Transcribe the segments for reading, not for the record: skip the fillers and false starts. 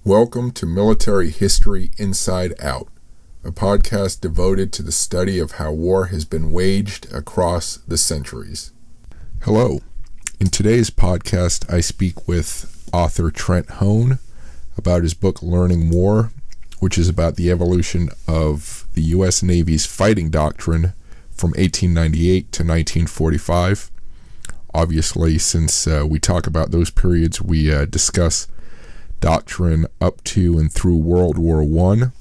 Welcome to Military History Inside Out, a podcast devoted to the study of how war has been waged across the centuries. Hello. In today's podcast, I speak with author Trent Hone about his book Learning War, which is about the evolution of the U.S. Navy's fighting doctrine from 1898 to 1945. Obviously, since we talk about those periods, we discuss doctrine up to and through World War I,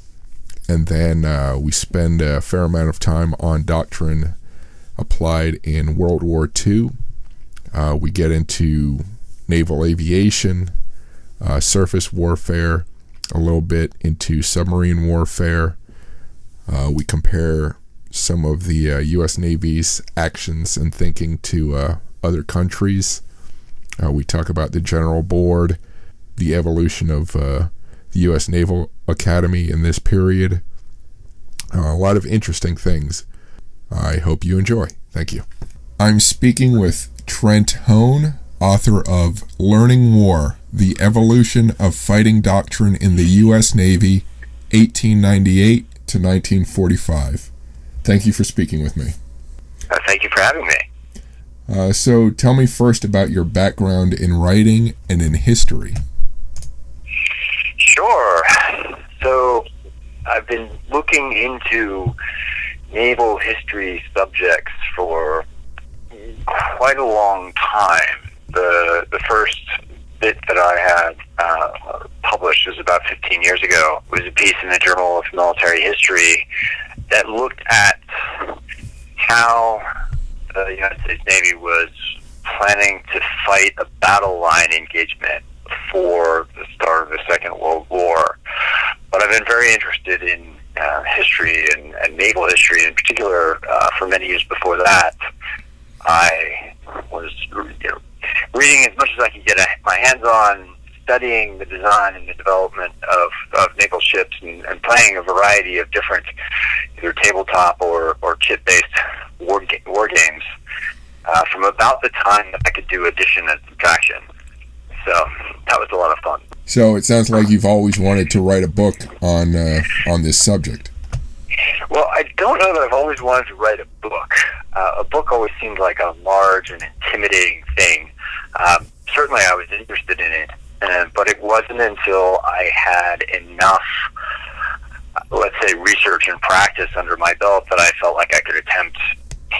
and then we spend a fair amount of time on doctrine applied in World War II. We get into naval aviation, surface warfare, a little bit into submarine warfare. We compare some of the U.S. Navy's actions and thinking to other countries. We talk about the General Board, the evolution of the U.S. Naval Academy in this period. A lot of interesting things. I hope you enjoy. Thank you. I'm speaking with Trent Hone, author of Learning War, The Evolution of Fighting Doctrine in the U.S. Navy, 1898 to 1945. Thank you for speaking with me. Thank you for having me. So tell me first about your background in writing and in history. Sure. So I've been looking into naval history subjects for quite a long time. The first bit that I had published was about 15 years ago. It was a piece in the Journal of Military History that looked at how the United States Navy was planning to fight a battle line engagement for the start of the Second World War. But I've been very interested in history and naval history in particular. For many years before that, I was reading as much as I could get my hands on, studying the design and the development of naval ships, and playing a variety of different either tabletop or chip-based war games from about the time that I could do addition and subtraction. So that was a lot of fun. So it sounds like you've always wanted to write a book on this subject. Well, I don't know that I've always wanted to write a book. A book always seemed like a large and intimidating thing. Certainly I was interested in it, but it wasn't until I had enough, let's say, research and practice under my belt that I felt like I could attempt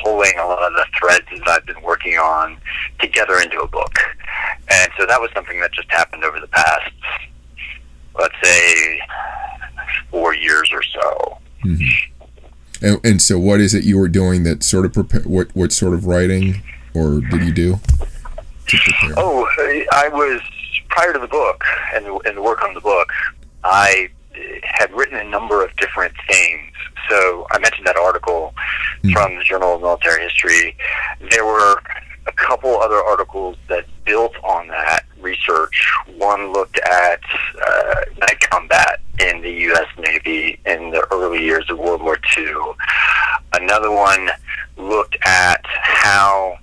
pulling a lot of the threads that I've been working on together into a book. And so that was something that just happened over the past, let's say, 4 years or so. Mm-hmm. And so what is it you were doing that sort of what sort of writing or did you do to prepare? Oh, I was, prior to the book and the work on the book, I had written a number of different things. So I mentioned that article from the Journal of Military History. There were a couple other articles that built on that research. One looked at night combat in the U.S. Navy in the early years of World War II. Another one looked at how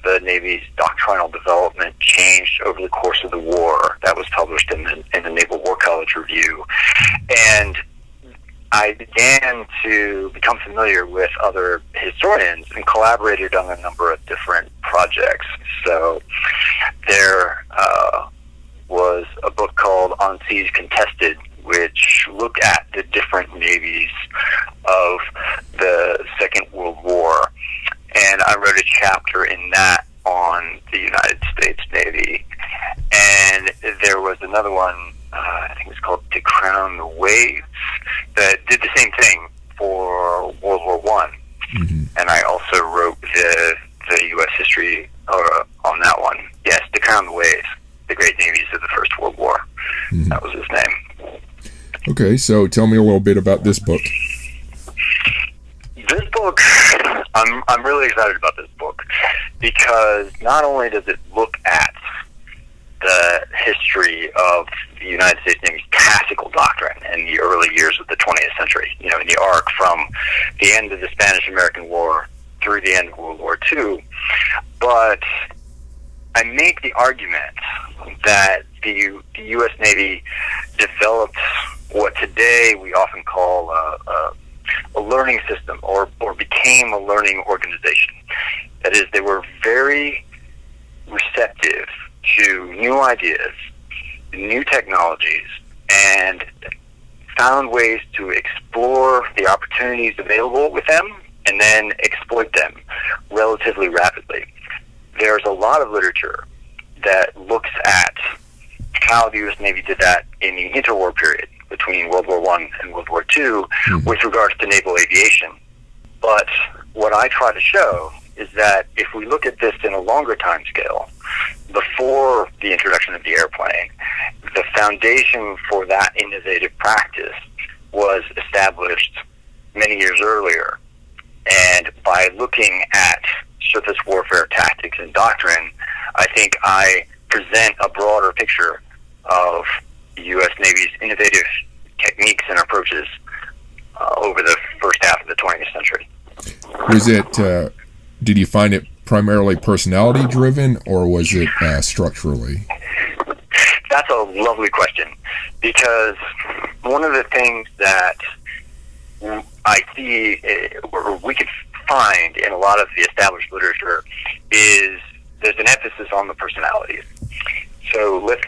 the Navy's doctrinal development changed over the course of the war. That was published in the Naval War College Review. And I began to become familiar with other historians and collaborated on a number of different projects. So there was a book called On Seas Contested, which looked at the different navies of the Second World War. And I wrote a chapter in that on the United States Navy. And there was another one, I think it was called To Crown the Waves, that did the same thing for World War I. Mm-hmm. And I also wrote the U.S. history on that one. Yes, To Crown the Waves, the great navies of the First World War. Mm-hmm. That was his name. Okay, so tell me a little bit about this book. This book, I'm really excited about this book because not only does it look at the history of the United States Navy's tactical doctrine in the early years of the 20th century, in the arc from the end of the Spanish-American War through the end of World War II, but I make the argument that the U.S. Navy developed what today we often call a learning system, or became a learning organization. That is, they were very receptive to new ideas, new technologies, and found ways to explore the opportunities available with them and then exploit them relatively rapidly. There's a lot of literature that looks at how the U.S. Navy did that in the interwar period between World War I and World War II with regards to naval aviation. But what I try to show is that if we look at this in a longer time scale, before the introduction of the airplane, the foundation for that innovative practice was established many years earlier. And by looking at surface warfare tactics and doctrine, I think I present a broader picture of the U.S. Navy's innovative techniques and approaches over the first half of the 20th century. Was it, did you find it primarily personality driven, or was it structurally? That's a lovely question, because one of the things that I see, or we could find in a lot of the established literature, is there's an emphasis on the personalities. So let's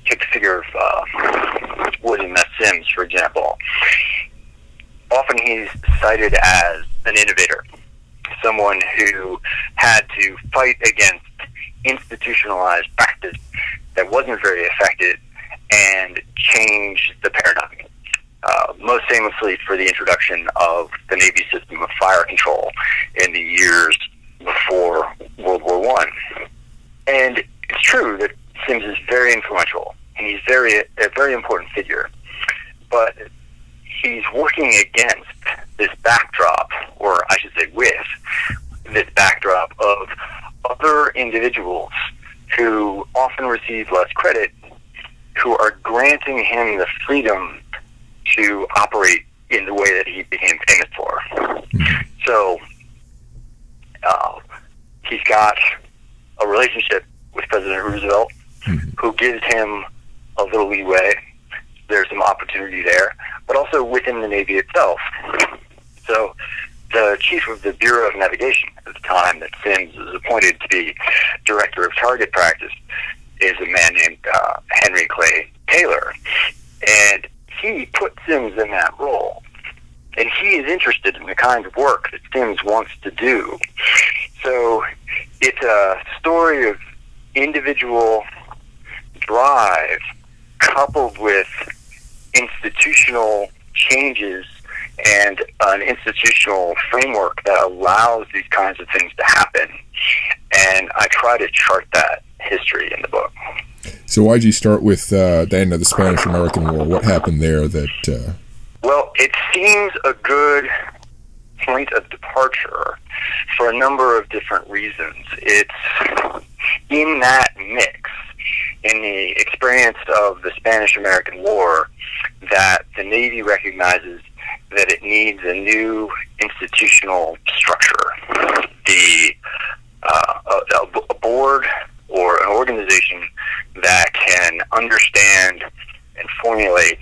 take the figure of William S. Sims, for example. Often he's cited as an innovator, someone who had to fight against institutionalized practice that wasn't very effective and change the paradigm. Most famously for the introduction of the Navy system of fire control in the years before World War I. And it's true that Sims is very influential, and he's a very important figure. But he's working against this backdrop, or I should say with this backdrop of other individuals who often receive less credit, who are granting him the freedom to operate in the way that he became famous for. So he's got a relationship with President Roosevelt, who gives him a little leeway. There's some opportunity there, but also within the Navy itself. So the chief of the Bureau of Navigation at the time that Sims was appointed to be director of target practice is a man named Henry Clay Taylor. And he put Sims in that role. And he is interested in the kind of work that Sims wants to do. So it's a story of individual drive coupled with institutional changes and an institutional framework that allows these kinds of things to happen. And I try to chart that history in the book. So why'd you start with the end of the Spanish-American War? What happened there that... Well, it seems a good point of departure for a number of different reasons. It's in that mix, in the experience of the Spanish-American War, that the Navy recognizes that it needs a new institutional structure. A board or an organization that can understand and formulate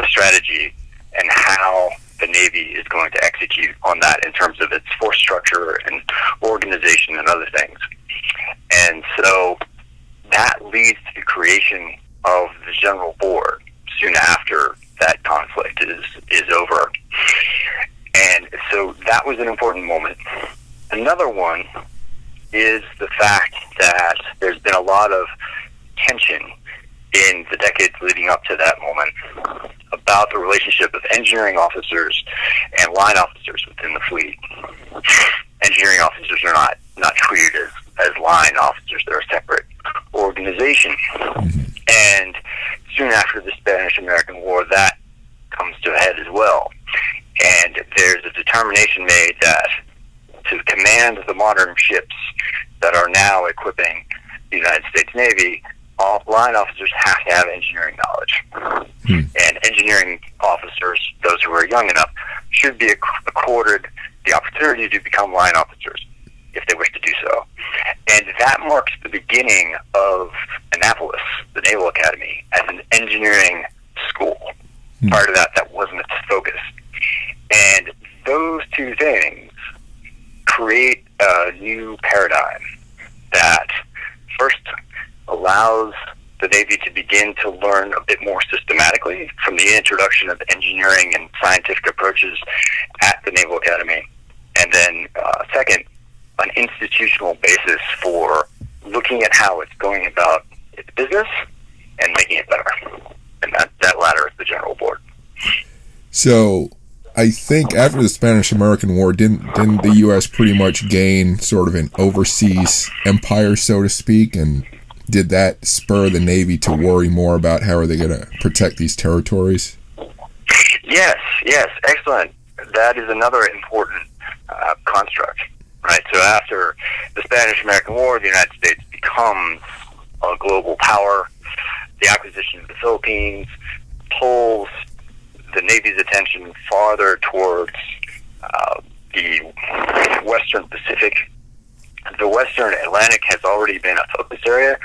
strategy and how the Navy is going to execute on that in terms of its force structure and organization and other things. And so that leads to the creation of the General Board soon after that conflict is over. And so that was an important moment. Another one is the fact that there's been a lot of tension in the decades leading up to that moment about the relationship of engineering officers and line officers within the fleet. Engineering officers are not treated as line officers. They're a separate organization. And soon after the Spanish-American War, that comes to a head as well. And there's a determination made that to command the modern ships that are now equipping the United States Navy, all line officers have to have engineering knowledge. And engineering officers, those who are young enough, should be accorded the opportunity to become line officers if they wish to do so. And that marks the beginning of Annapolis, the Naval Academy, as an engineering school. Prior to that, that wasn't its focus. And those two things create a new paradigm that first allows the Navy to begin to learn a bit more systematically from the introduction of engineering and scientific approaches at the Naval Academy. And then, second, an institutional basis for looking at how it's going about its business and making it better. And that latter is the General Board. So I think after the Spanish-American War, didn't the U.S. pretty much gain sort of an overseas empire, so to speak, and did that spur the Navy to worry more about how are they going to protect these territories? Yes, excellent. That is another important construct, right? So after the Spanish-American War, the United States becomes a global power. The acquisition of the Philippines pulls the Navy's attention farther towards the Western Pacific. The Western Atlantic has already been a focus area,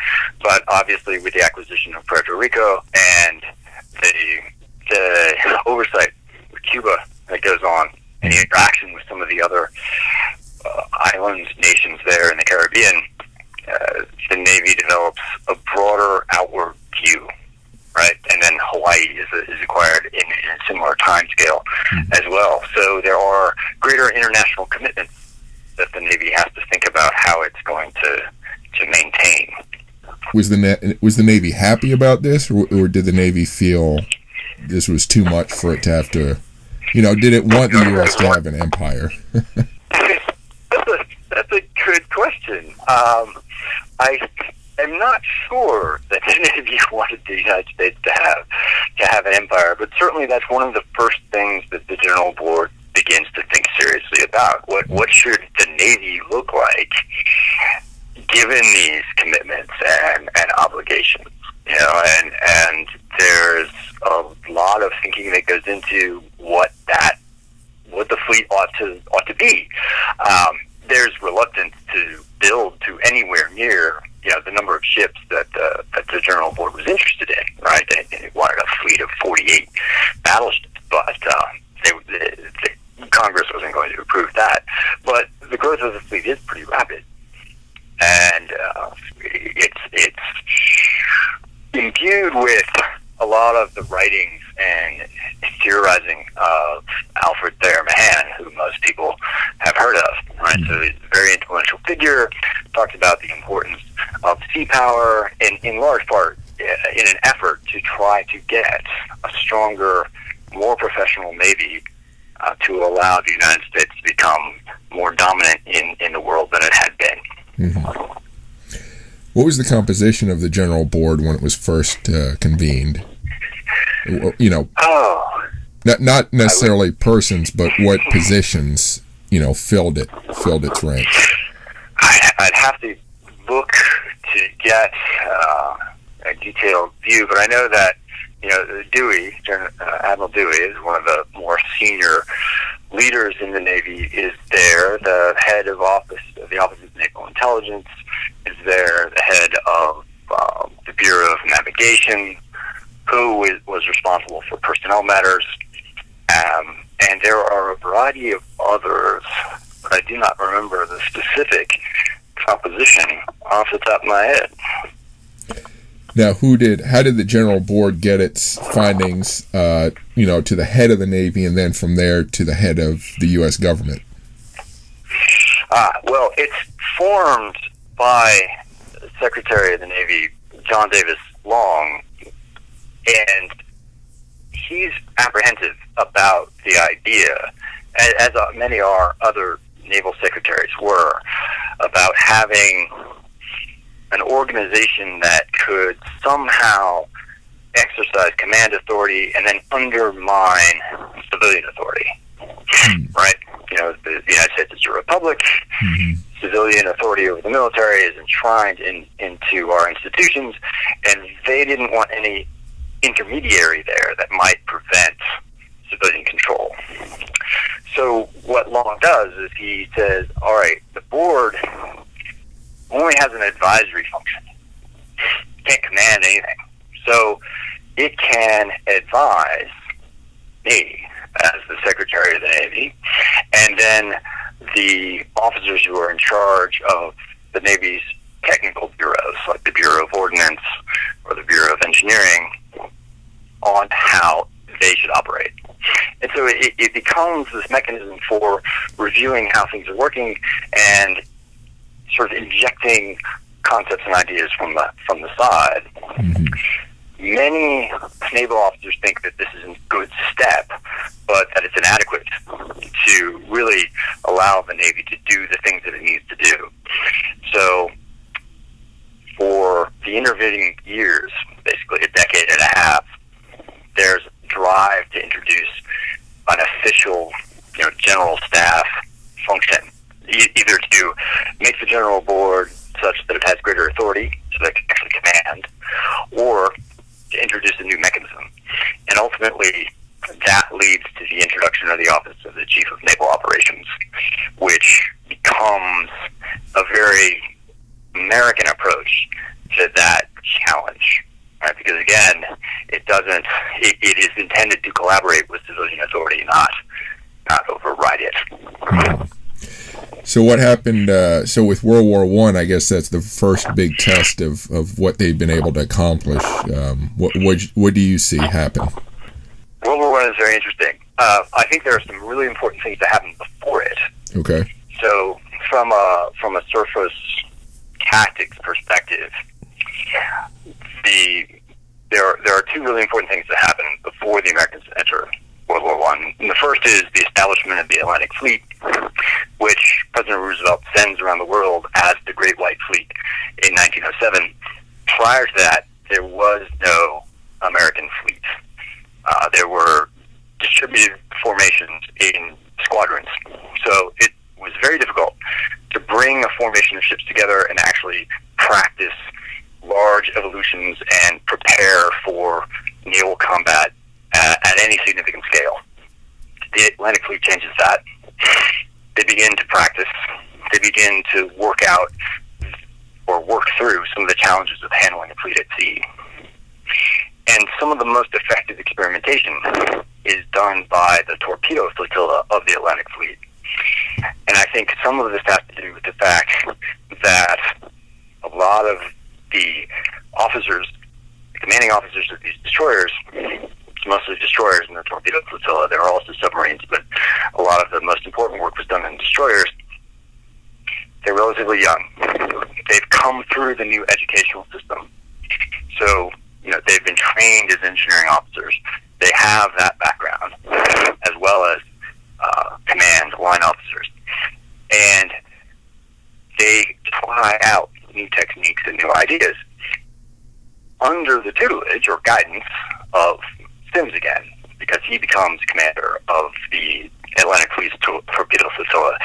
but obviously with the acquisition of Puerto Rico and the oversight with Cuba that goes on, and the interaction with some of the other island nations there in the Caribbean, the Navy develops a broader outward view, right? And then Hawaii is acquired in a similar time scale as well. So there are greater international commitments that the Navy has to think about how it's going to maintain. Was the Navy happy about this, or did the Navy feel this was too much for it to have to, did it want the U.S. to have an empire? That's a good question. I am not sure that the Navy wanted the United States to have an empire, but certainly that's one of the first things that the General Board begins to think seriously about. What should the Navy look like given these commitments and obligations? And there's a lot of thinking that goes into what the fleet ought to be. There's reluctance to build to anywhere near the number of ships that the General Board was interested in, right? They wanted a fleet of 48 battleships, but the Congress wasn't going to approve that. But the growth of the fleet is pretty rapid, and it's imbued with a lot of the writings and theorizing of Alfred Thayer Mahan, who most people have heard of, right? So he's a very influential figure, talks about the importance of sea power, and in large part in an effort to try to get a stronger, more professional Navy to allow the United States to become more dominant in the world than it had been. Mm-hmm. What was the composition of the General Board when it was first convened? Not necessarily persons, but what positions, filled its ranks. I'd have to look to get a detailed view, but I know that Dewey, Admiral Dewey, is one of the more senior leaders in the Navy. Is there the head of the Office of Naval Intelligence? Is there the head of the Bureau of Navigation, who was responsible for personnel matters? And there are a variety of others, but I do not remember the specific composition off the top of my head. Now, how did the General Board get its findings, to the head of the Navy, and then from there to the head of the U.S. government? Well, it's formed by Secretary of the Navy, John Davis Long, and he's apprehensive about the idea, as many our other naval secretaries were, about having an organization that could somehow exercise command authority and then undermine civilian authority. Right? The United States is a republic. Civilian authority over the military is enshrined into our institutions, and they didn't want any intermediary there that might prevent civilian control. So what Long does is he says, all right, the board only has an advisory function. It can't command anything. So it can advise me as the Secretary of the Navy, and then the officers who are in charge of the Navy's technical bureaus, like the Bureau of Ordnance or the Bureau of Engineering, on how they should operate. And so it becomes this mechanism for reviewing how things are working and sort of injecting concepts and ideas from the side. Mm-hmm. Many naval officers think that this is a good step, but that it's inadequate to really allow the Navy to do the things that it needs to do. So for the intervening years, basically a decade and a half, there's a drive to introduce an official, general staff function, either to make the general board such that it has greater authority, so that it can actually command, or to introduce a new mechanism. And ultimately, that leads to the introduction of the Office of the Chief of Naval Operations, which becomes a very American approach to that challenge. Right? Because again, it is intended to collaborate with civilian authority, not override it. So what happened, so with World War I guess that's the first big test of what they've been able to accomplish. What do you see happen? World War I is very interesting. I think there are some really important things that happen before it. Okay. So from a surface tactics perspective, there are two really important things that happen before the Americans enter World War I. And the first is the establishment of the Atlantic Fleet, which President Roosevelt sends around the world as the Great White Fleet in 1907. Prior to that, there was no American fleet. There were distributed formations in squadrons. So it was very difficult to bring a formation of ships together and actually practice large evolutions and prepare for naval combat at any significant scale. The Atlantic Fleet changes that. They begin to practice. They begin to work out or work through some of the challenges of handling a fleet at sea. And some of the most effective experimentation is done by the torpedo flotilla of the Atlantic Fleet. And I think some of this has to do with the fact that a lot of the officers, the commanding officers of these destroyers, it's mostly destroyers in the torpedo flotilla. There are also submarines, but a lot of the most important work was done in destroyers. They're relatively young. They've come through the new educational system. So, they've been trained as engineering officers. They have that background, as well as command line officers. And they try out new techniques and new ideas under the tutelage or guidance of Sims again, because he becomes commander of the Atlantic Fleet's torpedo flotilla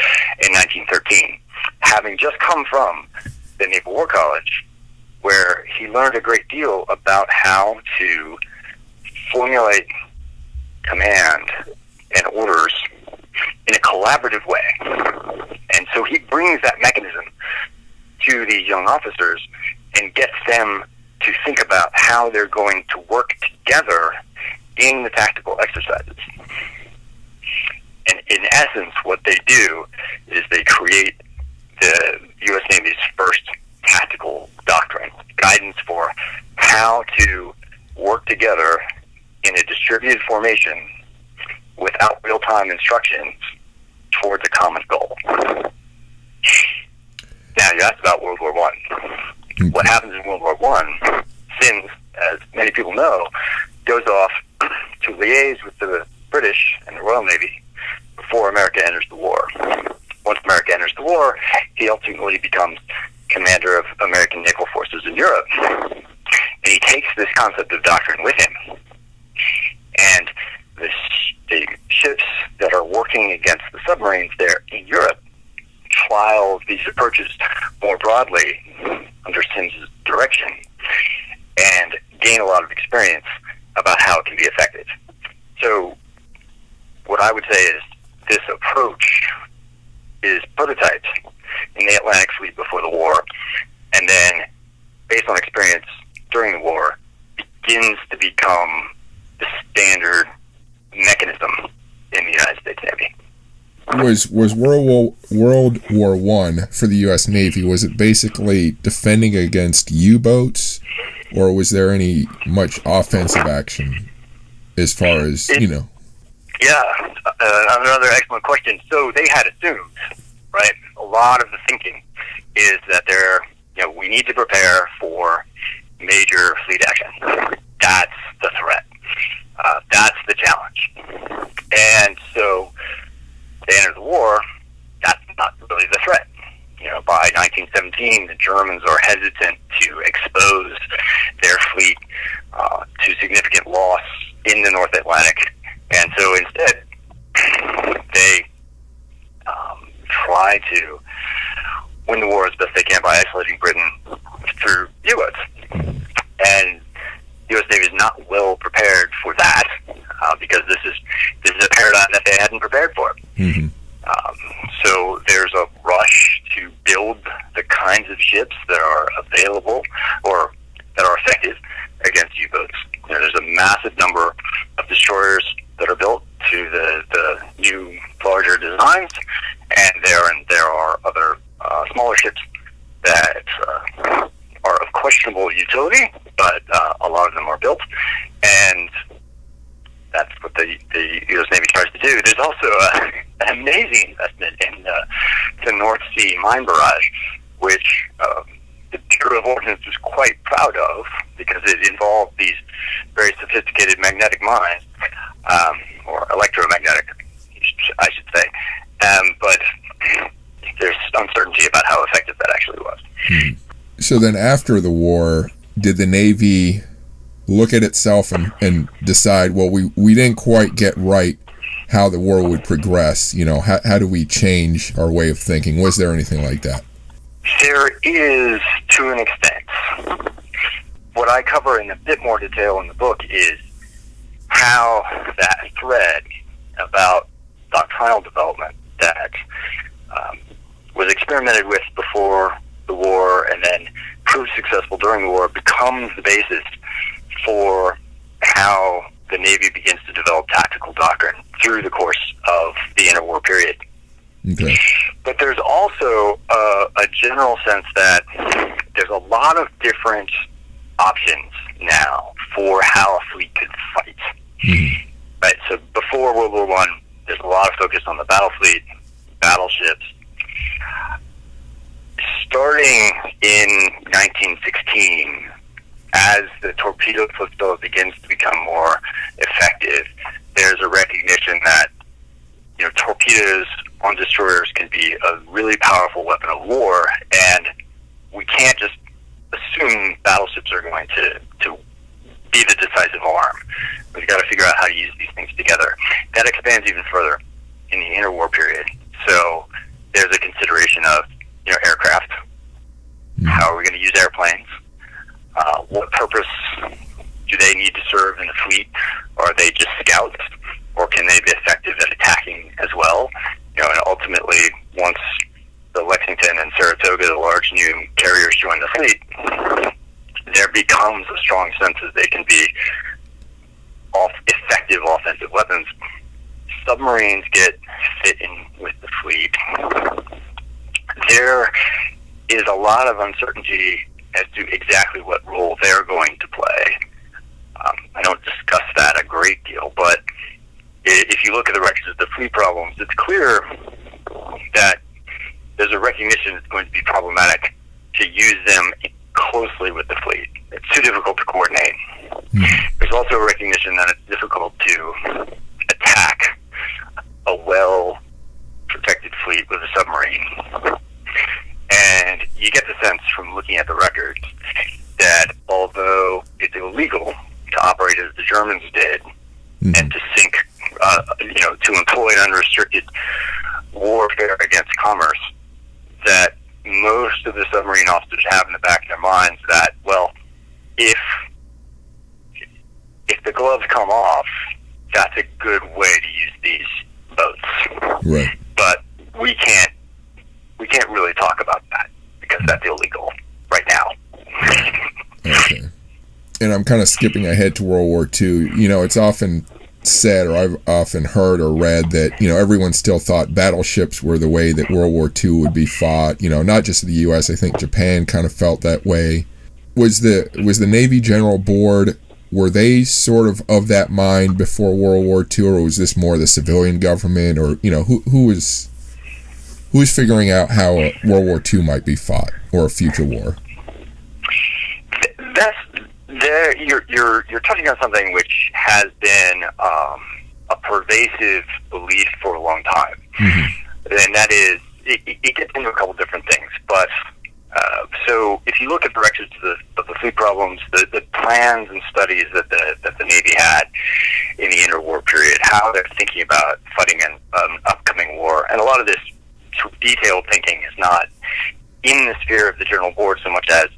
in 1913, having just come from the Naval War College, where he learned a great deal about how to formulate command and orders in a collaborative way. And so he brings that mechanism to these young officers and gets them to think about how they're going to work together in the tactical exercises. And in essence, what they do is they create the U.S. Navy's first tactical doctrine, guidance for how to work together in a distributed formation without real-time instructions towards a common goal. Now, you asked about World War I. What happens in World War I, Sims, as many people know, goes off to liaise with the British and the Royal Navy before America enters the war. Once America enters the war, he ultimately becomes commander of American naval forces in Europe. And he takes this concept of doctrine with him. And the ships that are working against the submarines there in Europe trial these approaches more broadly under Sims' direction and gain a lot of experience about how it can be effective. So what I would say is this approach is prototyped in the Atlantic Fleet before the war, and then, based on experience during the war, begins to become the standard mechanism in the United States Navy. Was World War I for the U.S. Navy, was it basically defending against U-boats, or was there any much offensive action as far as, Yeah, another excellent question. So they had assumed, right, a lot of the thinking is that we need to prepare for major fleet action. That's the threat. That's the challenge. And so they enter the war, that's not really the threat. By 1917, the Germans are hesitant to expose their fleet to significant loss in the North Atlantic. And so instead, they try to win the war as best they can by isolating Britain through U-boats. And the U.S. Navy is not well prepared for that because this is a paradigm that they hadn't prepared for. Mm-hmm. So there's a rush to build the kinds of ships that are available or that are effective against U-boats. There's a massive number of destroyers that are built to the new, larger designs, and there are other smaller ships that are of questionable utility, but a lot of them are built, and that's what the U.S. Navy tries to do. There's also an amazing investment in the North Sea mine barrage, which the Bureau of Ordnance was quite proud of because it involved these very sophisticated magnetic mines, or electromagnetic, I should say. But there's uncertainty about how effective that actually was. So then after the war, did the Navy look at itself and decide, well, we didn't quite get right how the war would progress? How do we change our way of thinking? Was there anything like that? There is, to an extent. What I cover in a bit more detail in the book is how that thread about doctrinal development that was experimented with before the war and then proved successful during the war becomes the basis for how the Navy begins to develop tactical doctrine through the course of the interwar period. Okay. But there's also a general sense that there's a lot of different options now for how a fleet could fight. Mm-hmm. Right. So before World War I, there's a lot of focus on the battle fleet, battleships. Starting in 1916, as the torpedo flotilla begins to become more effective, there's a recognition that torpedoes on destroyers can be a really powerful weapon of war, and we can't just assume battleships are going to be the decisive arm. We've got to figure out how to use these things together. That expands even further in the interwar period. So there's a consideration of aircraft. How are we going to use airplanes? What purpose do they need to serve in the fleet? Are they just scouts, or can they be effective at attacking as well? And ultimately, once the Lexington and Saratoga, the large new carriers, join the fleet, there becomes a strong sense that they can be effective offensive weapons. Submarines get fit in with the fleet. There is a lot of uncertainty as to exactly what role they're going to play. I don't discuss that a great deal, but if you look at the records of the fleet problems, it's clear that there's a recognition it's going to be problematic to use them closely with the fleet. It's too difficult to coordinate. There's also a recognition that it's difficult to attack a well-protected fleet with a submarine. And you get the sense from looking at the records that although it's illegal to operate as the Germans did, and to sink, to employ unrestricted warfare against commerce, that most of the submarine officers have in the back of their minds that, well, if the gloves come off, that's a good way to use these boats. Right. But we can't really talk about that because that's illegal right and I'm kind of skipping ahead to World War II, it's often said, or I've often heard or read that, everyone still thought battleships were the way that World War II would be fought, not just the U.S. I think Japan kind of felt that way. Was the Navy General Board, were they sort of that mind before World War II, or was this more the civilian government, or, who was figuring out how World War II might be fought, or a future war? You're touching on something which has been a pervasive belief for a long time, and that is it gets into a couple different things. But so if you look at the records of the fleet problems, the plans and studies that the Navy had in the interwar period, how they're thinking about fighting an upcoming war, and a lot of this sort of detailed thinking is not in the sphere of the General Board so much as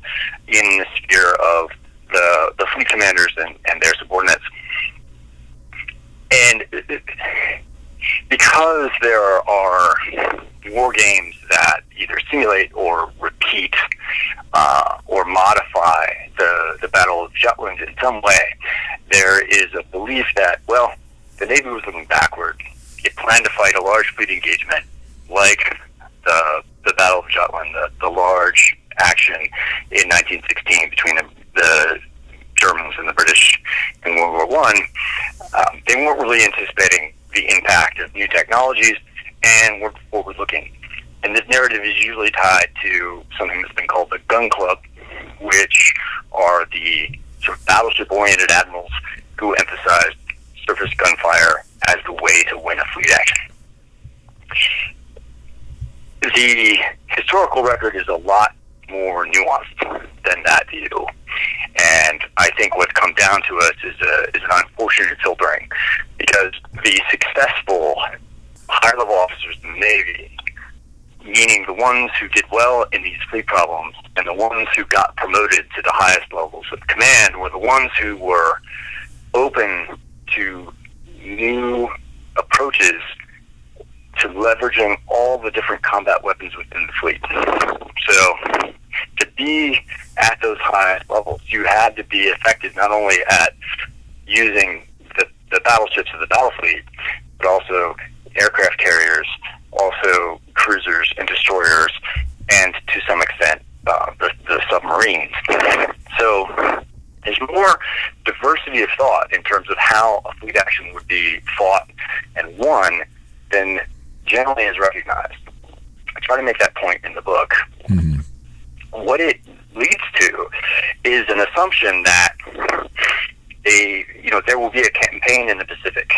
in the sphere of the fleet commanders and their subordinates. And because there are war games that either simulate or repeat or modify the Battle of Jutland in some way, there is a belief that, well, the Navy was looking backward. It planned to fight a large fleet engagement like the Battle of Jutland, the large action in 1916 between the Germans and the British in World War I. They weren't really anticipating the impact of new technologies and were forward-looking. And this narrative is usually tied to something that's been called the Gun Club, which are the sort of battleship-oriented admirals who emphasized surface gunfire as the way to win a fleet action. The historical record is a lot more nuanced than that view, and I think what's come down to us is an unfortunate filtering, because the successful high-level officers in the Navy, meaning the ones who did well in these fleet problems and the ones who got promoted to the highest levels of command, were the ones who were open to new approaches to leveraging all the different combat weapons within the fleet. So to be at those highest levels, you had to be effective not only at using the battleships of the battle fleet, but also aircraft carriers, also cruisers and destroyers, and to some extent the submarines. So there's more diversity of thought in terms of how a fleet action would be fought and won than generally is recognized. I try to make that point in the book. Mm-hmm. What it leads to is an assumption that there will be a campaign in the Pacific.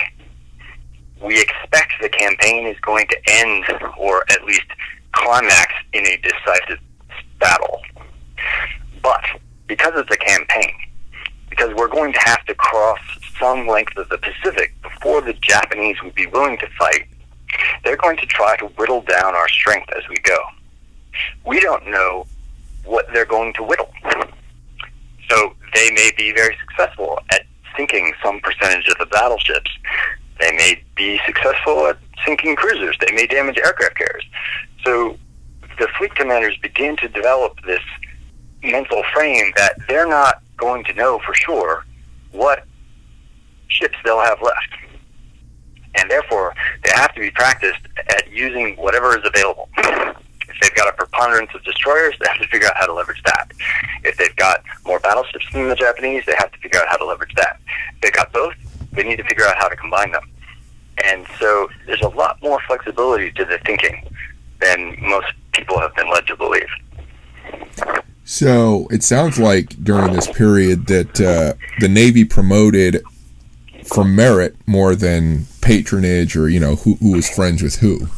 We expect the campaign is going to end, or at least climax, in a decisive battle. But because it's a campaign, because we're going to have to cross some length of the Pacific before the Japanese would be willing to fight, they're going to try to whittle down our strength as we go. We don't know what they're going to whittle. So they may be very successful at sinking some percentage of the battleships. They may be successful at sinking cruisers. They may damage aircraft carriers. So the fleet commanders begin to develop this mental frame that they're not going to know for sure what ships they'll have left. And therefore, they have to be practiced at using whatever is available. If they've got a preponderance of destroyers, they have to figure out how to leverage that. If they've got more battleships than the Japanese, they have to figure out how to leverage that. If they've got both, they need to figure out how to combine them. And so there's a lot more flexibility to the thinking than most people have been led to believe. So it sounds like during this period that the Navy promoted for merit more than patronage, or who was friends with who.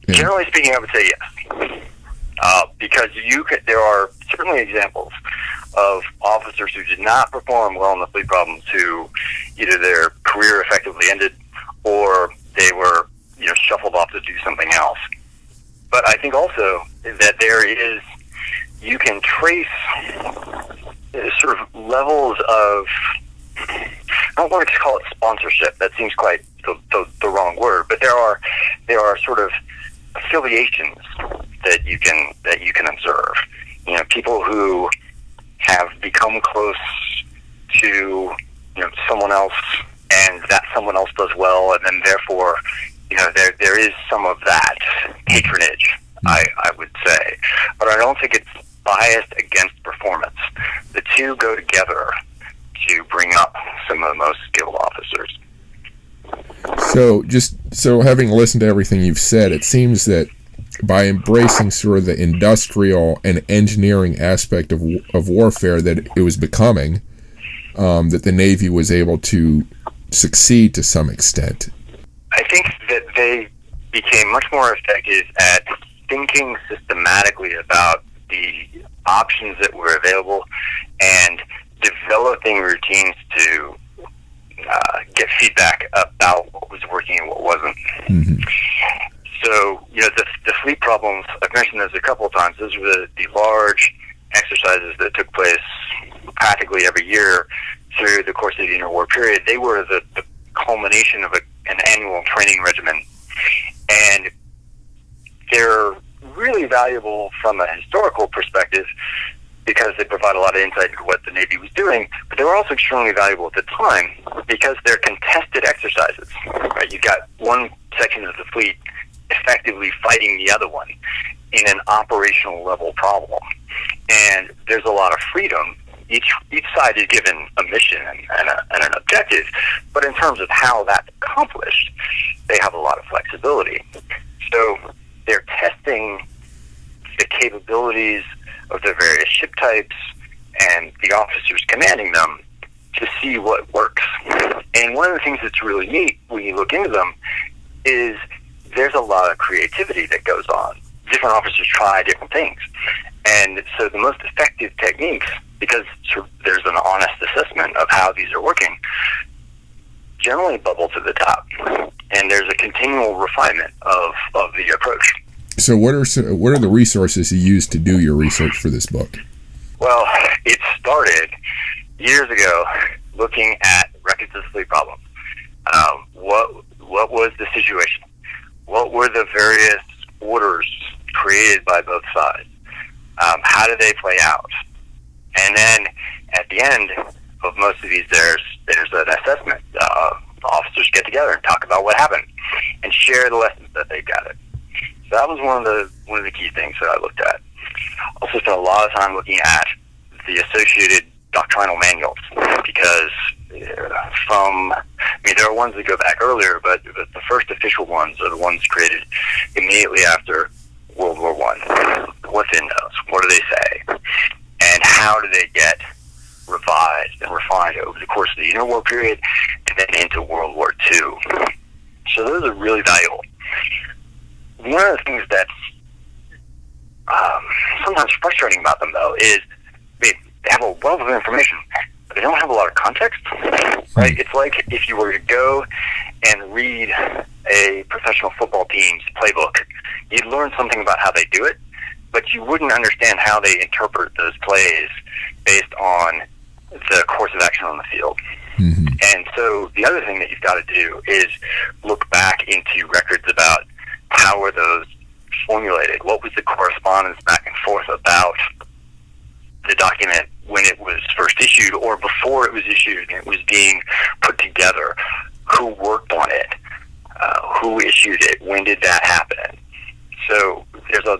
And generally speaking, I would say yes, because there are certainly examples of officers who did not perform well in the fleet problems who either their career effectively ended or they were shuffled off to do something else. But I think also that you can trace sort of levels of, I don't want to call it sponsorship, that seems quite the wrong word, but there are sort of affiliations that you can observe. People who have become close to someone else, and that someone else does well, and then therefore there is some of that patronage, I would say, but I don't think it's biased against performance. The two go together to bring up some of the most skilled officers. So having listened to everything you've said, it seems that by embracing sort of the industrial and engineering aspect of warfare that it was becoming, that the Navy was able to succeed to some extent. I think that they became much more effective at thinking systematically about the options that were available and developing routines to get feedback about what was working and what wasn't. Mm-hmm. So, the fleet problems, I've mentioned those a couple of times. Those were the large exercises that took place practically every year through the course of the interwar period. They were the culmination of an annual training regimen. And they're really valuable from a historical perspective because they provide a lot of insight into what the Navy was doing, but they were also extremely valuable at the time because they're contested exercises. Right? You've got one section of the fleet effectively fighting the other one in an operational level problem. And there's a lot of freedom. Each side is given a mission and an objective, but in terms of how that's accomplished, they have a lot of flexibility. So they're testing the capabilities of the various ship types and the officers commanding them to see what works. And one of the things that's really neat when you look into them is there's a lot of creativity that goes on. Different officers try different things. And so the most effective techniques, because there's an honest assessment of how these are working, generally bubble to the top. And there's a continual refinement of the approach. So what are the resources you used to do your research for this book? Well, it started years ago looking at records of fleet problems. What was the situation? What were the various orders created by both sides? How did they play out? And then at the end of most of these, there's an assessment. Officers get together and talk about what happened and share the lessons that they gathered. So that was one of the key things that I looked at. Also spent a lot of time looking at the associated doctrinal manuals because there are ones that go back earlier, but the first official ones are the ones created immediately after World War I. What's in those? What do they say? And how do they get revised and refined over the course of the interwar period and then into World War II? So those are really valuable. One of the things that's sometimes frustrating about them, though, is they have a wealth of information, but they don't have a lot of context. Right? It's like if you were to go and read a professional football team's playbook, you'd learn something about how they do it, but you wouldn't understand how they interpret those plays based on the course of action on the field. Mm-hmm. And so the other thing that you've got to do is look back into records about how were those formulated? What was the correspondence back and forth about the document when it was first issued or before it was issued and it was being put together? Who worked on it? Who issued it? When did that happen? So there's a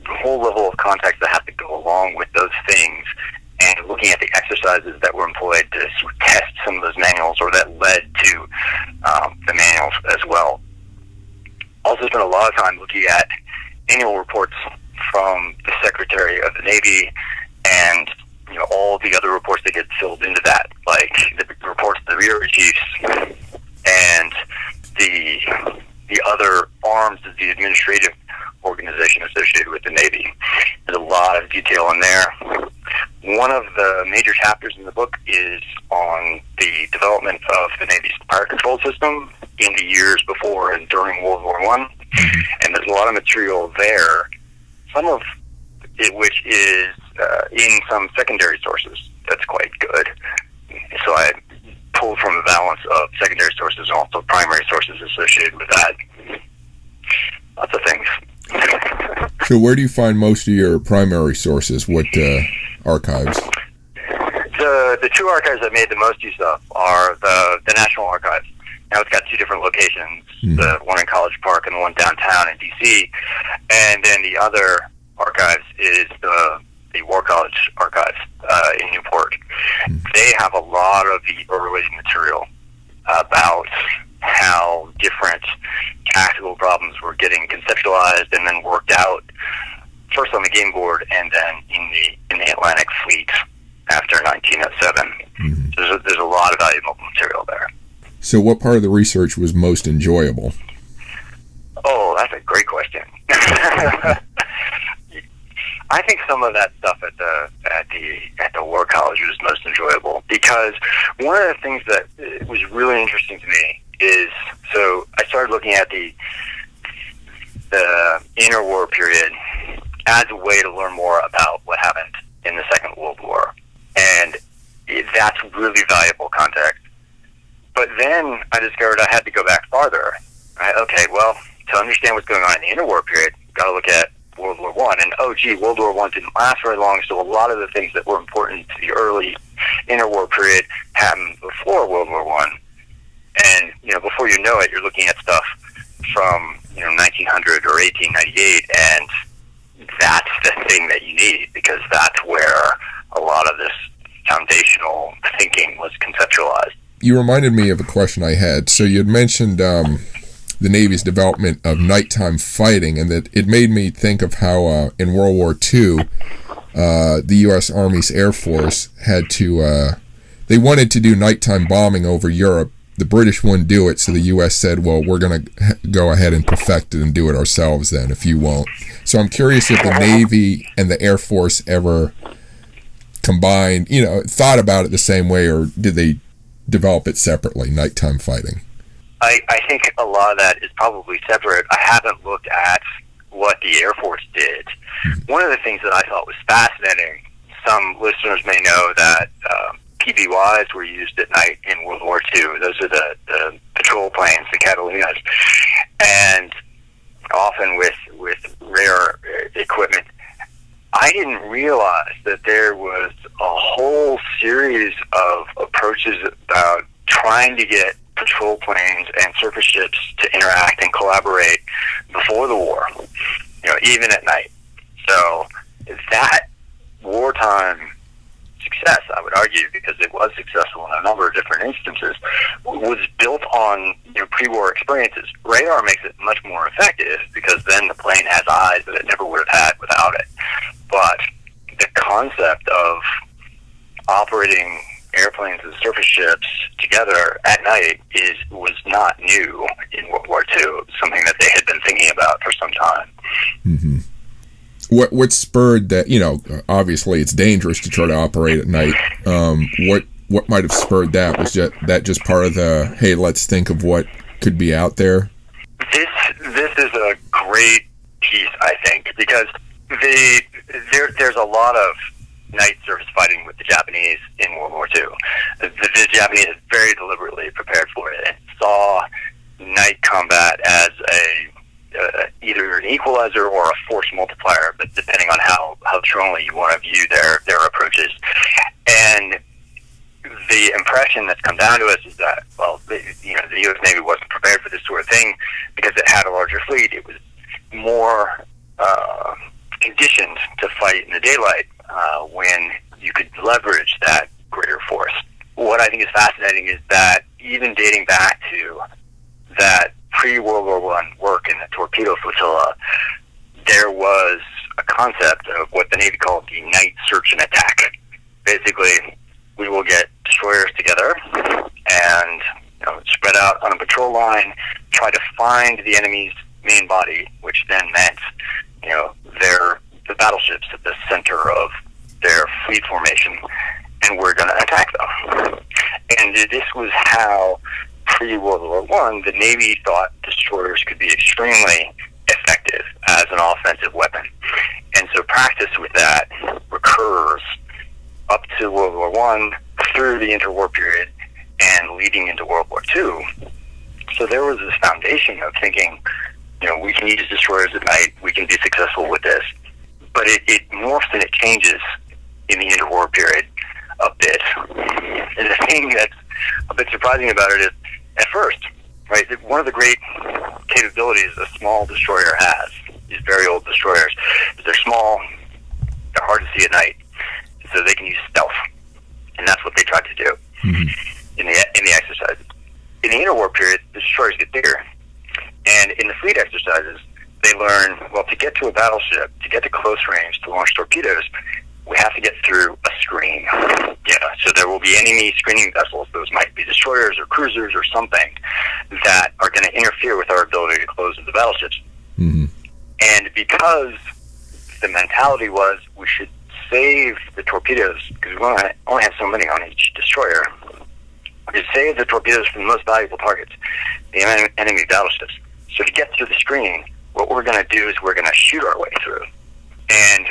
whole level of context that has to go along with those things, and looking at the exercises that were employed to sort of test some of those manuals or that led to the manuals as well. Also spent a lot of time looking at annual reports from the Secretary of the Navy and all the other reports that get filled into that, like the reports of the Bureau Chiefs and the other arms of the administrative organization associated with the Navy. There's a lot of detail in there. One of the major chapters in the book is on the development of the Navy's fire control system in the years before and during World War I. And there's a lot of material there, some of it which is in some secondary sources. That's quite good. So I pulled from a balance of secondary sources and also primary sources associated with that. Lots of things. So where do you find most of your primary sources? What archives? two archives I made the most use of are the National Archives. Now it's got two different locations, the one in College Park and the one downtown in D.C. And then the other archives is the War College Archives in Newport. They have a lot of the early material about how different tactical problems were getting conceptualized and then worked out, first on the game board and then in the Atlantic Fleet after 1907. So there's a lot of valuable material there. So what part of the research was most enjoyable? Oh, that's a great question. I think some of that stuff at the War College was most enjoyable, because one of the things that was really interesting to me is, so I started looking at the interwar period as a way to learn more about what happened in the Second World War, and that's really valuable context. But then I discovered I had to go back farther. Right? Okay, well, to understand what's going on in the interwar period, you've got to look at World War I. And, World War I didn't last very long, so a lot of the things that were important to the early interwar period happened before World War I. And, before you know it, you're looking at stuff from, 1900 or 1898, and that's the thing that you need, because that's where a lot of this foundational thinking was conceptualized. You reminded me of a question I had. So you had mentioned the Navy's development of nighttime fighting, and that it made me think of how in World War II, the U.S. Army's Air Force had to, they wanted to do nighttime bombing over Europe. The British wouldn't do it, so the U.S. said, well, we're going to go ahead and perfect it and do it ourselves then, if you won't. So I'm curious if the Navy and the Air Force ever combined, thought about it the same way, or did they develop it separately, nighttime fighting? I think a lot of that is probably separate. I haven't looked at what the Air Force did. One of the things that I thought was fascinating, some listeners may know that PBYs were used at night in World War II. Those are the patrol planes, the Catalinas, and often with rare equipment. I didn't realize that there was a whole series of approaches about trying to get patrol planes and surface ships to interact and collaborate before the war, even at night. So that wartime success, I would argue, because it was successful in a number of different instances, was built on pre-war experiences. Radar makes it much more effective because then the plane has eyes that it never would have had without it. But the concept of operating airplanes and surface ships together at night was not new in World War II. It was something that they had been thinking about for some time. Mm-hmm. What spurred that? Obviously it's dangerous to try to operate at night. What might have spurred that? Was that just part of the, hey, let's think of what could be out there? This is a great piece, I think, because there's a lot of night surface fighting with the Japanese in World War II. The Japanese had very deliberately prepared for it and saw night combat as either an equalizer or a force multiplier, but depending on how strongly you want to view their approaches. And the impression that's come down to us is that, the U.S. Navy wasn't prepared for this sort of thing because it had a larger fleet. It was more conditioned to fight in the daylight when you could leverage that greater force. What I think is fascinating is that even dating back to that pre-World War I work in the torpedo flotilla, there was a concept of what the Navy called the night search and attack. Basically, we will get destroyers together and spread out on a patrol line, try to find the enemy's main body, which then meant the battleships at the center of their fleet formation, and we're going to attack them. And this was how pre-World War I, the Navy thought destroyers could be extremely effective as an offensive weapon. And so practice with that recurs up to World War I, through the interwar period, and leading into World War II. So there was this foundation of thinking, we can use destroyers at night, we can be successful with this. But it morphs and it changes in the interwar period. a bit. And the thing that's a bit surprising about it is, at first, right, one of the great capabilities a small destroyer has, these very old destroyers, is they're small, they're hard to see at night, so they can use stealth. And that's what they tried to do in the exercises. In the interwar period, the destroyers get bigger. And in the fleet exercises, they learn, well, to get to a battleship, to get to close range, to launch torpedoes, we have to get through a screen. So there will be enemy screening vessels. Those might be destroyers or cruisers or something that are going to interfere with our ability to close with the battleships. And because the mentality was we should save the torpedoes, because we only have so many on each destroyer, we should save the torpedoes from the most valuable targets, the enemy battleships. So to get through the screen, what we're going to do is we're going to shoot our way through. And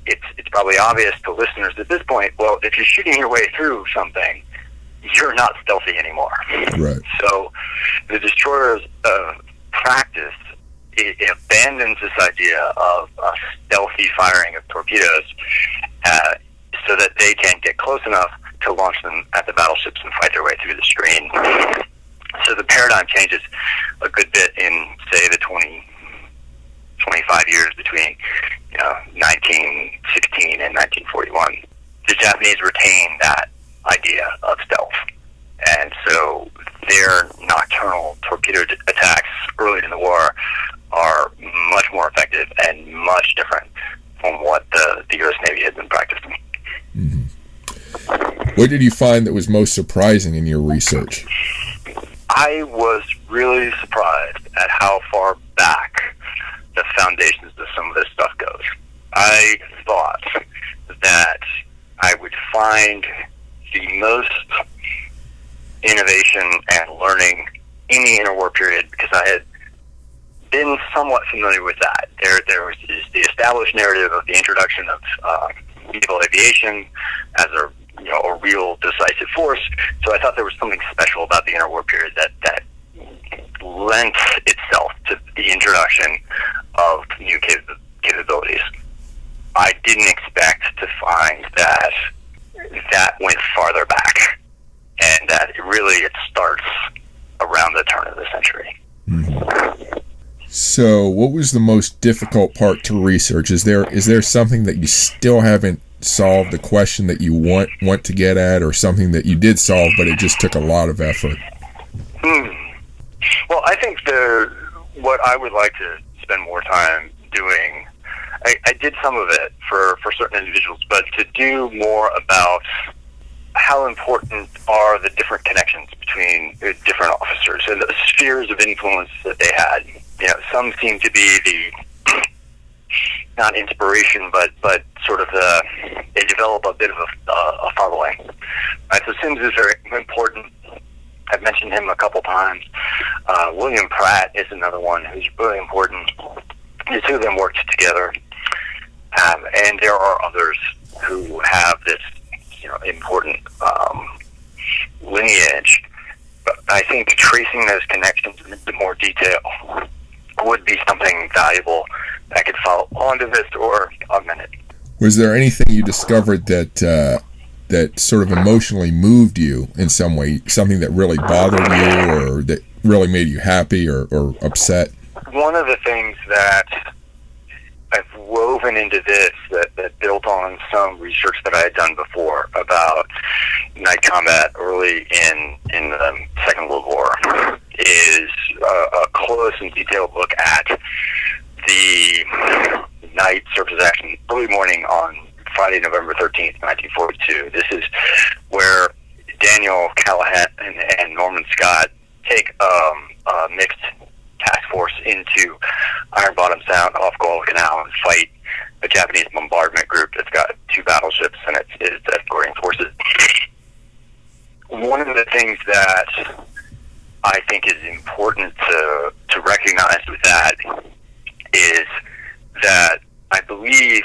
it's probably obvious to listeners at this point, well, if you're shooting your way through something, you're not stealthy anymore. Right. So the destroyer's practice, it abandons this idea of stealthy firing of torpedoes so that they can get close enough to launch them at the battleships and fight their way through the screen. So the paradigm changes a good bit in, say, the 25 years between 1916 and 1941. The Japanese retained that idea of stealth. And so their nocturnal torpedo attacks early in the war are much more effective and much different from what the U.S. Navy had been practicing. What did you find that was most surprising in your research? I was really surprised at how far back the foundations of some of this stuff goes. I thought that I would find the most innovation and learning in the interwar period because I had been somewhat familiar with that. There was the established narrative of the introduction of naval aviation as a real decisive force. So I thought there was something special about the interwar period that lent itself to the introduction of new capabilities. I didn't expect to find that went farther back, and that it starts around the turn of the century. So what was the most difficult part to research? Is there something that you still haven't solved, the question that you want to get at, or something that you did solve but it just took a lot of effort? Well, I think what I would like to spend more time doing, I did some of it for certain individuals, but to do more about how important are the different connections between different officers and the spheres of influence that they had. Some seem to be the not inspiration, but sort of they develop a bit of a following. Right, so Sims is very important. I've mentioned him a couple times. William Pratt is another one who's really important. The two of them worked together, and there are others who have this important lineage. But I think tracing those connections into more detail would be something valuable that could follow onto this or augment it. Was there anything you discovered that sort of emotionally moved you in some way, something that really bothered you or that really made you happy or upset? One of the things that I've woven into this that built on some research that I had done before about night combat early in the Second World War is a close and detailed look at the night surface action early morning on Friday, November 13th, 1942. This is where Daniel Callahan and Norman Scott take a mixed task force into Iron Bottom Sound off Guadalcanal and fight a Japanese bombardment group that's got 2 battleships and its escorting forces. One of the things that I think is important to recognize with that is that I believe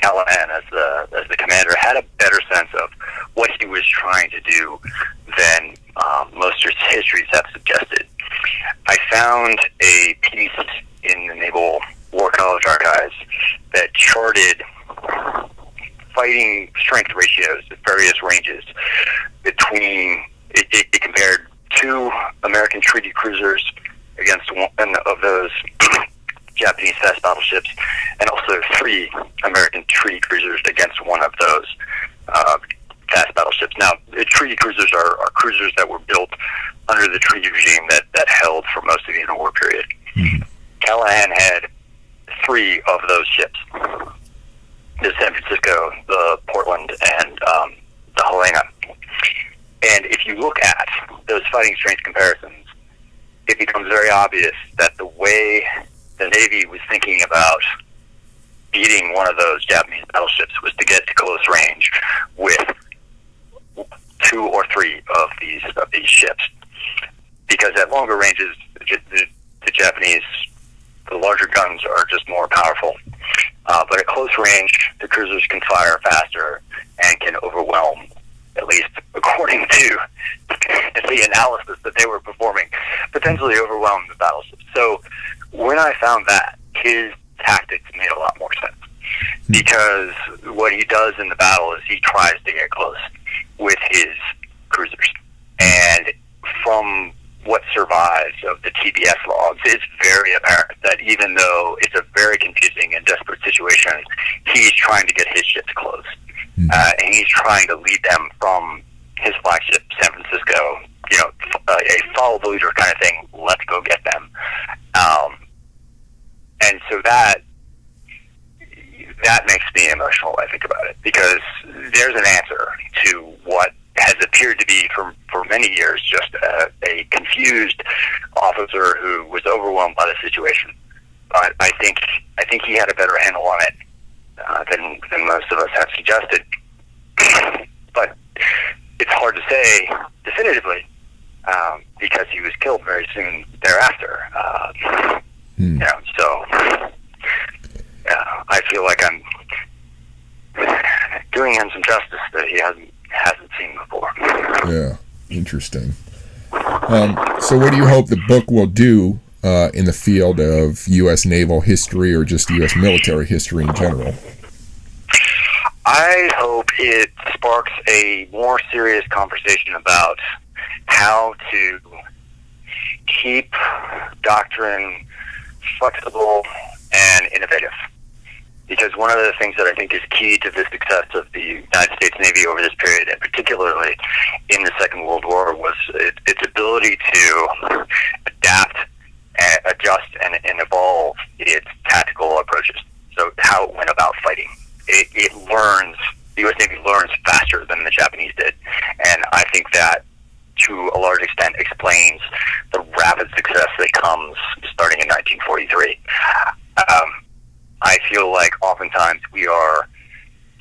Callahan, as the commander, had a better sense of what he was trying to do than most histories have suggested. I found a piece in the Naval War College archives that charted fighting strength ratios at various ranges between, it compared 2 American treaty cruisers against one of those Japanese fast battleships, and also 3 American treaty cruisers against one of those fast battleships. Now, treaty cruisers are cruisers that were built under the treaty regime that held for most of the interwar period. Mm-hmm. Callahan had 3 of those ships: the San Francisco, the Portland, and the Helena. And if you look at those fighting strength comparisons, it becomes very obvious that the way the Navy was thinking about beating one of those Japanese battleships was to get to close range with 2 or 3 of these ships, because at longer ranges, the Japanese, the larger guns are just more powerful. But at close range, the cruisers can fire faster and can overwhelm, at least according to the analysis that they were performing, potentially overwhelm the battleships. So when I found that, his tactics made a lot more sense, because what he does in the battle is he tries to get close with his cruisers. And from what survives of the TBS logs, it's very apparent that even though it's a very confusing and desperate situation, he's trying to get his ships close. And he's trying to lead them from his flagship, San Francisco, a follow the leader kind of thing, let's go get them. And so that makes me emotional when I think about it, because there's an answer to what has appeared to be for many years just a confused officer who was overwhelmed by the situation. But I think he had a better handle on it than most of us have suggested. But it's hard to say definitively, because he was killed very soon thereafter. So I feel like I'm doing him some justice that he hasn't seen before. Yeah, interesting. So what do you hope the book will do in the field of U.S. naval history, or just U.S. military history in general? I hope it sparks a more serious conversation about how to keep doctrine flexible and innovative. Because one of the things that I think is key to the success of the United States Navy over this period, and particularly in the Second World War, was its ability to adapt, adjust, and evolve its tactical approaches. So how it went about fighting. It learns, the U.S. Navy learns faster than the Japanese did. And I think that, to a large extent, explains the rapid success that comes starting in 1943. I feel like oftentimes we are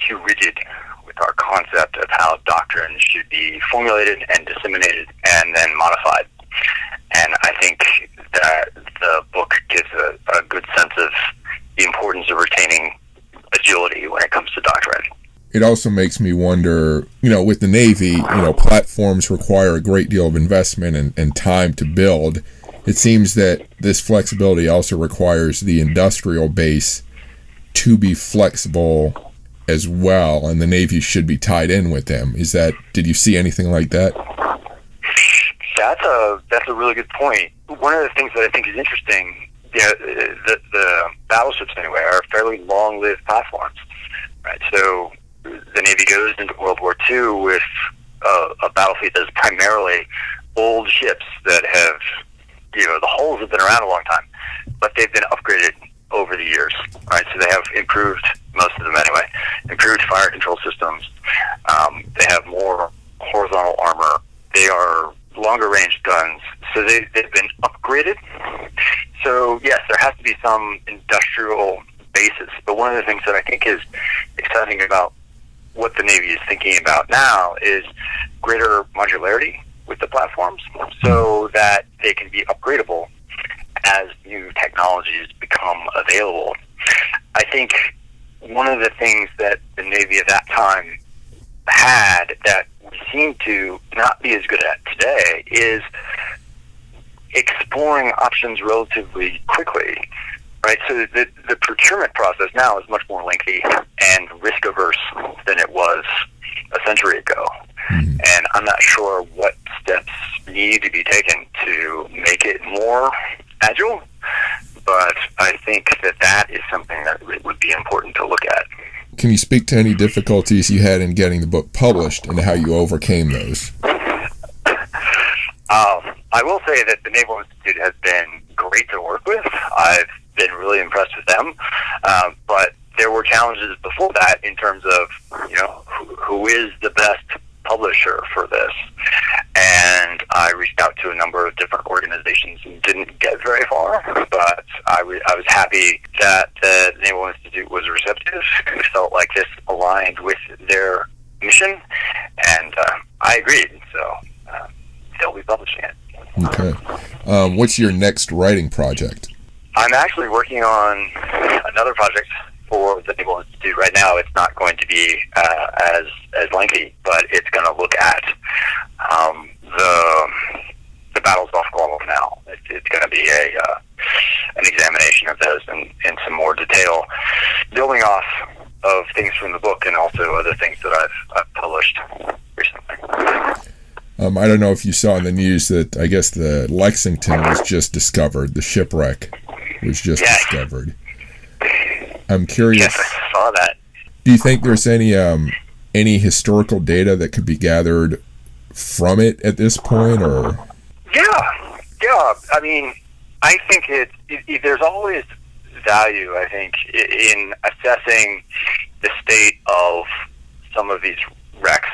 too rigid with our concept of how doctrine should be formulated and disseminated and then modified. And I think that the book gives a good sense of the importance of retaining agility when it comes to doctrine. It also makes me wonder, with the Navy, platforms require a great deal of investment and time to build. It seems that this flexibility also requires the industrial base to be flexible as well, and the Navy should be tied in with them. Did you see anything like that? That's a really good point. One of the things that I think is interesting, the battleships anyway are fairly long-lived platforms, right? So the Navy goes into World War II with a battle fleet that is primarily old ships that have, the hulls have been around a long time, but they've been upgraded over the years, right? So they have improved, most of them anyway, improved fire control systems. They have more horizontal armor. They are longer range guns. So they've been upgraded. So yes, there has to be some industrial basis. But one of the things that I think is exciting about what the Navy is thinking about now is greater modularity with the platforms, so that they can be upgradable as new technologies become available. I think one of the things that the Navy at that time had that we seem to not be as good at today is exploring options relatively quickly, right? So the procurement process now is much more lengthy and risk-averse than it was a century ago. Mm-hmm. And I'm not sure what steps need to be taken to make it more agile, but I think that is something that would be important to look at. Can you speak to any difficulties you had in getting the book published and how you overcame those? I will say that the Naval Institute has been great to work with. I've been really impressed with them, but there were challenges before that in terms of, who is the best publisher for this. And I reached out to a number of different organizations and didn't get very far, but I was happy that the Naval Institute was receptive. I felt like this aligned with their mission, and I agreed, so they'll be publishing it. Okay. What's your next writing project? I'm actually working on another project for the Naval Institute right now. It's not going to be as lengthy, but it's going to look at the battles off Guadalcanal. It's going to be an examination of those in some more detail, building off of things from the book and also other things that I've published recently. I don't know if you saw in the news that I guess the Lexington was just discovered. The shipwreck was just discovered. I'm curious. Yes, I saw that. Do you think there's any historical data that could be gathered from it at this point, or? Yeah. I mean, I think there's always value, I think, in assessing the state of some of these wrecks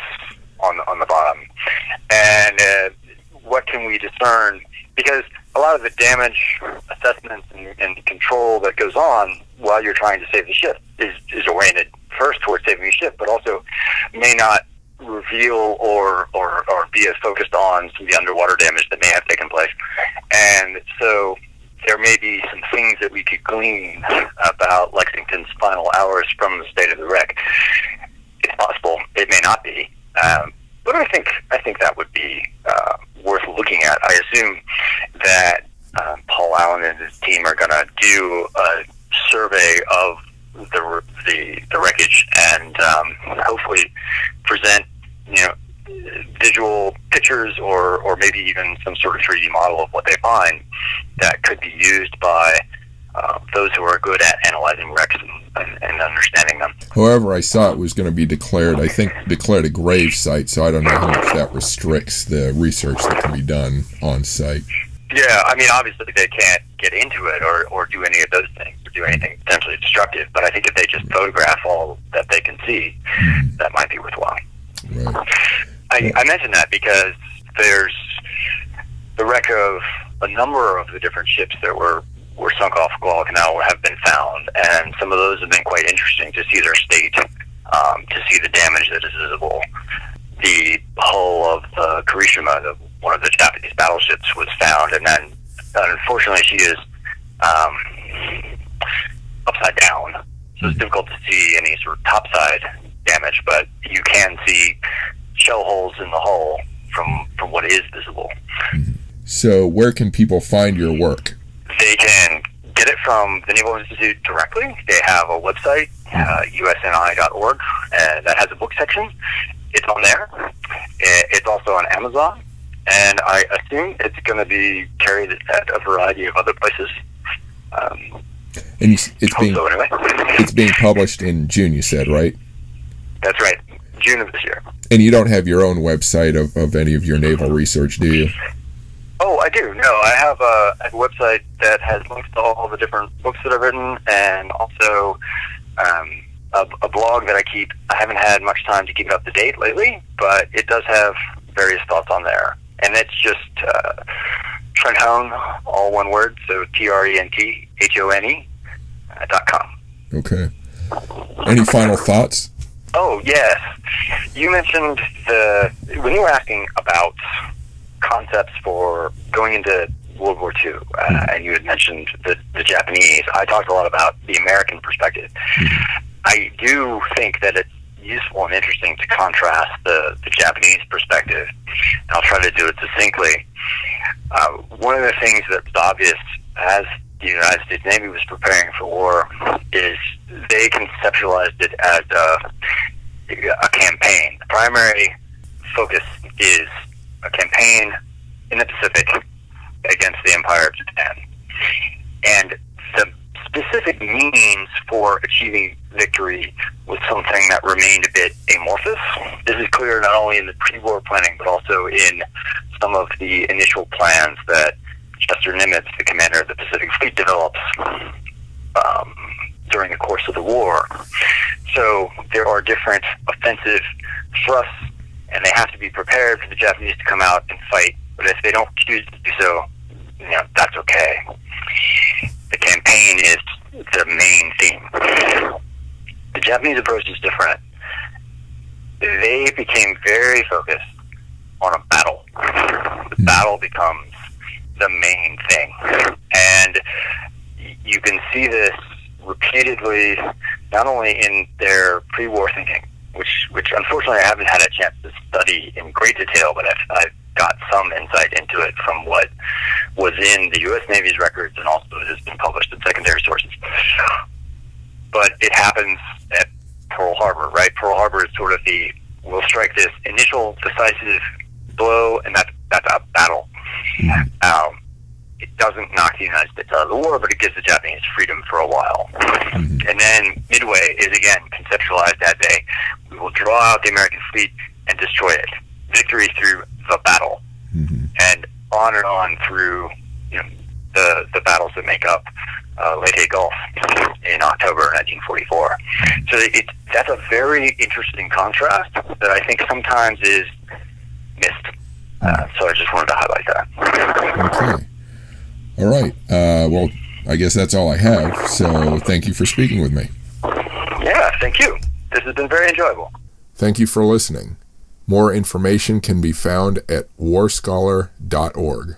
on the bottom, and what can we discern, because a lot of the damage assessments and control that goes on while you're trying to save the ship is oriented first towards saving the ship, but also may not reveal or be as focused on some of the underwater damage that may have taken place. And so there may be some things that we could glean about Lexington's final hours from the state of the wreck. It's possible. It may not be. But I think that would be worth looking at. I assume that Paul Allen and his team are going to do a survey of the wreckage and hopefully present visual pictures or maybe even some sort of 3D model of what they find that could be used by those who are good at analyzing wrecks and understanding them. However, I saw it was going to be declared a grave site, so I don't know how much that restricts the research that can be done on site. Yeah, I mean, obviously they can't get into it or do any of those things or do anything potentially destructive, but I think if they just photograph all that they can see, that might be worthwhile. Right. I mention that because there's the wreck of a number of the different ships that were sunk off Guadalcanal have been found, and some of those have been quite interesting to see their state, to see the damage that is visible. The hull of the Kirishima, one of the Japanese battleships, was found, and then unfortunately she is upside down, so it's difficult to see any sort of topside damage, but you can see shell holes in the hull from what is visible. So where can people find your work? They can get it from the Naval Institute directly. They have a website, usni.org, and that has a book section. It's on there. It's also on Amazon, and I assume it's going to be carried at a variety of other places. And anyway. It's being published in June, you said, right? That's right, June of this year. And you don't have your own website of any of your naval research, do you? Oh, I do. No, I have a website that has links to all the different books that I've written, and also a blog that I keep. I haven't had much time to keep it up to date lately, but it does have various thoughts on there. And it's just Trent Hone, all one word, so TRENTHONE.com. Okay. Any final thoughts? Oh, yes. You mentioned when you were asking about concepts for going into World War II, and you had mentioned the Japanese. I talked a lot about the American perspective. I do think that it's useful and interesting to contrast the Japanese perspective. I'll try to do it succinctly. One of the things that's obvious as the United States Navy was preparing for war is they conceptualized it as a campaign. The primary focus is a campaign in the Pacific against the Empire of Japan. And the specific means for achieving victory was something that remained a bit amorphous. This is clear not only in the pre-war planning, but also in some of the initial plans that Chester Nimitz, the commander of the Pacific Fleet, develops during the course of the war. So there are different offensive thrusts, and they have to be prepared for the Japanese to come out and fight. But if they don't choose to do so, that's okay. The campaign is the main theme. The Japanese approach is different. They became very focused on a battle. The battle becomes the main thing. And you can see this repeatedly, not only in their pre-war thinking, which unfortunately I haven't had a chance to study in great detail, but I've got some insight into it from what was in the U.S. Navy's records and also has been published in secondary sources. But it happens at Pearl Harbor, right? Pearl Harbor is sort of we'll strike this initial decisive blow, and that's a battle. It doesn't knock the United States out of the war, but it gives the Japanese freedom for a while. And then Midway is again conceptualized as we will draw out the American fleet and destroy it. Victory through the battle. And on through the battles that make up Leyte Gulf in October 1944. So that's a very interesting contrast that I think sometimes is missed. So I just wanted to highlight that. Okay. All right. Well, I guess that's all I have. So thank you for speaking with me. Yeah, thank you. This has been very enjoyable. Thank you for listening. More information can be found at warscholar.org.